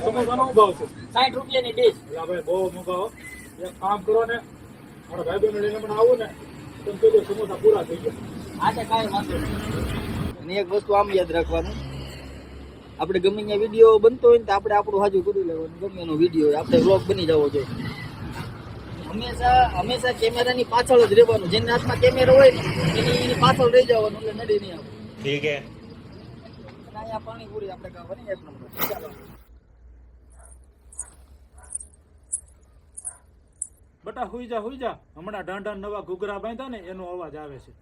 સમોસાનો ભાવ છે 60 રૂપિયાની ડીશ. એટલે ભાઈ બહુ મોંઘા. એક કામ કરો ને, મારા ભાઈ બહેનો લઈને પણ આવું ને તો કહેજો સમોસા પૂરા થઈ ગયા. આ તે કાંઈ વાંધો નહીં. અને એક વસ્તુ આમ યાદ રાખવાનું, આપણે ગમે ત્યાં વિડીયો બનતો હોય ને તો આપણે આપણું હાજુ કરી લેવાનું. ગમે એનો વિડીયો હોય આપણે વ્લોગ બની જવો જોઈએ. હંમેશા કેમેરાની પાછળ જ રહેવાનું. જેના હાથમાં કેમેરો હોય ને એની પાછળ રહી જવાનું, એટલે નડી નહીં આવે. ઠીક હે. અને અહીંયા પાણીપુરી આપણે ખાવાની એક નંબર. ચાલો. બટા હુઈ જા હમણાં ઢાંઢા નવા ઘૂઘરા બાંધ્યા ને એનો અવાજ આવે છે.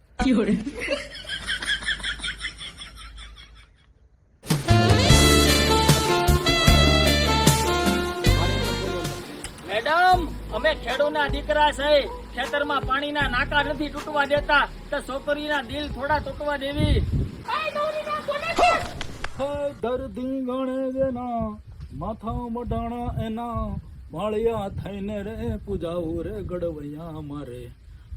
મેડમ, અમે ખેડૂતના દીકરા છે. ખેતરમાં પાણીના નાકા નથી તૂટવા દેતા, તો છોકરીના દિલ થોડા તૂટવા દેવી. દર્દી ગણે જેના માથા મડાણા એના માળિયા થઈને રે પૂજાવું રે ગડવૈયા મારે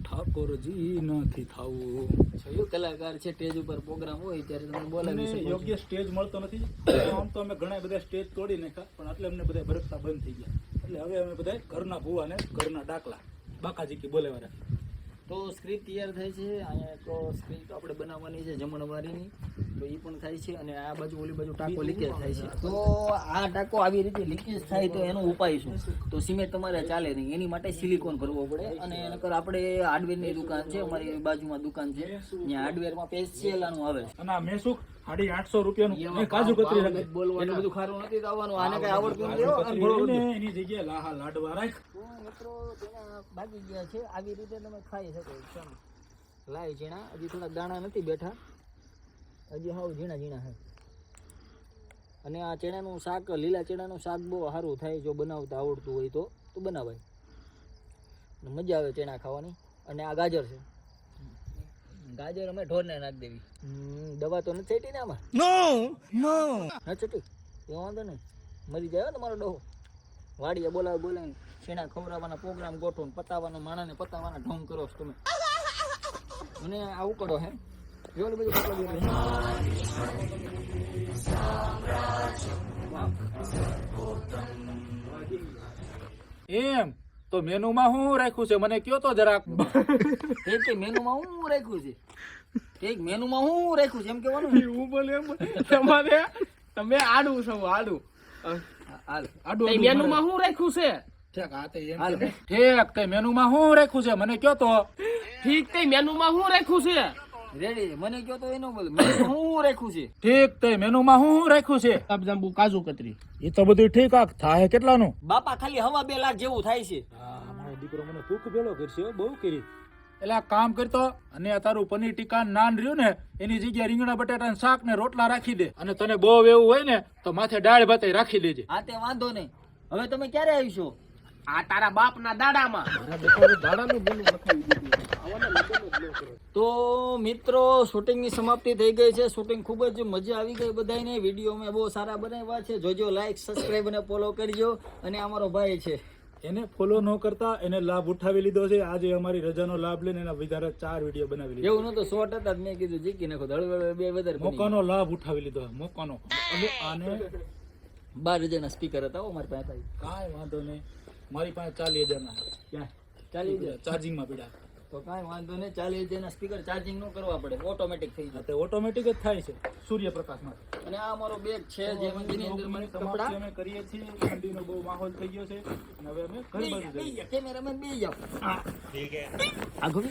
ઠાકોરજી નથી થાવું. કયો કલાકાર છે સ્ટેજ ઉપર પ્રોગ્રામ હોય ત્યારે તમે બોલાવી શકો છો. યોગ્ય સ્ટેજ મળતો નથી. આમ તો અમે ઘણા બધા સ્ટેજ તોડી નાખ્યા, પણ એટલે અમને બધા ભરકતા બંધ થઈ ગયા. એટલે હવે અમે બધા ઘરના ભૂવા ને ઘરના ડાકલા બાકાજી કી બોલેવા રાખીએ. તો સ્ક્રિપ્ટ તૈયાર થાય છે. અહીંયા તો સ્ક્રિપ્ટ આપણે બનાવવાની છે જમણવારીની, તો એ પણ થાય છે. અને આ બાજુ ઓલી બાજુ ટાંકો લીકેજ થાય છે. તો આ ટાંકો આવી રીતે લીકેજ થાય તો એનો ઉપાય શું? તો સિમેન્ટ તમારે ચાલે નહીં, એની માટે સિલિકોન કરવો પડે. અને નકર આપણે હાર્ડવેરની દુકાન છે, અમારી બાજુમાં દુકાન છે, ત્યાં હાર્ડવેરમાં પેસ્ટિયલ આનું આવે છે. અને આ મેસુક 850 રૂપિયાનું મેં કાજુ કતરી રાખી. એટલું બધું ખારું નથી આવવાનું. આને કઈ આવડતું નથી. એની જગ્યાએ લાહા લાડવા રાખ. મિત્રો તેના ભાગી ગયા છે. આવી રીતે તમે ખાઈ શકો છો. લાય ઝીણા, હજી થોડા દાણા નથી બેઠા, હજી હાવ ઝીણા ઝીણા છે. અને આ ચણાનું શાક, લીલા ચણાનું શાક બહુ સારું થાય. જો બનાવતા આવડતું હોય તો બનાવાય, મજા આવે ચણા ખાવાની. અને આ ગાજર છે. ગાજર અમે ઢોરને નાખી દેવી. દવા તો નથી છેટી ને આમાં? ના છેટી એ વાંધો નહીં, મરી જાય તમારો ડોહો. વાડીએ બોલાવીને છેણા ખવડાવવાના પ્રોગ્રામ ગોઠવો, પતાવવાનો માણાને પતાવવાના ઢોંગ કરો છો તમે. મને આ ઉકળો હે જો બધું એમ તો મેનુમાં શું રાખ્યું છે મને કયો તો જરાક. મેનુમાં હું રાખ્યું છે? મેનુમાં હું રાખ્યું છે એમ કેવાનું. હું બોલે એમ તમારે તમે આડું છો આડું. મેનુમાં શું રાખ્યું છે? ઠીક તે મેનુમાં શું રાખ્યું છે મને કયો તો. ઠીક તે મેનુમાં શું રાખ્યું છે? રેડી મને કયો તો એનો બોલ. મેનુ શું રાખ્યું છે? ઠીક તે મેનુમાં શું રાખ્યું છે? ગુલાબજાંબુ, કાજુ કતરી. એ તો બધું ઠીક આ થાય કેટલાનું? બાપા ખાલી હવા 2 લાખ જેવું થાય છે. મારો દીકરો મને ભૂખ ભેળો કરશે બહુ કરી. એટલે આ કામ કરતો અને આ તારું પનીર ટીકા નાન રહ્યું ને એની જગ્યાએ રીંગણા બટાટાનું શાક ને રોટલા રાખી દે. અને તને બહુ એવું હોય ને તો માથે દાળ ભાત રાખી દેજે. હા તે વાંધો નહીં. હવે તમે ક્યારે આવીશો? આ તારા બાપના દાડામાં. તો મિત્રો શૂટિંગની સમાપ્તિ થઈ ગઈ છે. શૂટિંગ ખૂબ જ મજા આવી ગઈ બધાને. વિડીયો મેં બહુ સારા બનાવ્યા છે. જોજો, લાઈક, સબસ્ક્રાઈબ અને ફોલો કરજો. અને અમારો ભાઈ છે એને ફોલો ન કરતા એને લાભ ઉઠાવી લીધો છે. આજે અમારી રજાનો લાભ લઈને એના વિધારે 4 વિડીયો બનાવી લીધા. એવું નતો શોર્ટ હતા, મેં કીધું જીકી નાખો ધડવડ 2 વધારે. મોકાનો લાભ ઉઠાવી લીધો મોકાનો. અને આને 12,000 સ્પીકર હતા મારી પાસે. કાંઈ વાંધો નહીં, મારી પાસે 40,000 ના. ક્યાં 40,000 ચાર્જિંગમાં પડ્યા. તો કાંઈ વાંધો નહીં. 40,000 સ્પીકર ચાર્જિંગ ન કરવા પડે, ઓટોમેટિક થઈ જાય. તે ઓટોમેટિક જ થાય છે સૂર્યપ્રકાશમાં. અને આ અમારો બેગ છે જેની અંદર મને કપડા અમે કરીએ છીએ. ઠંડીનો બહુ માહોલ થઈ ગયો છે અને હવે અમે ઘર બાજુ જઈએ. કેમેરામેન બેસી જાઓ. ઠીક હે. આગળ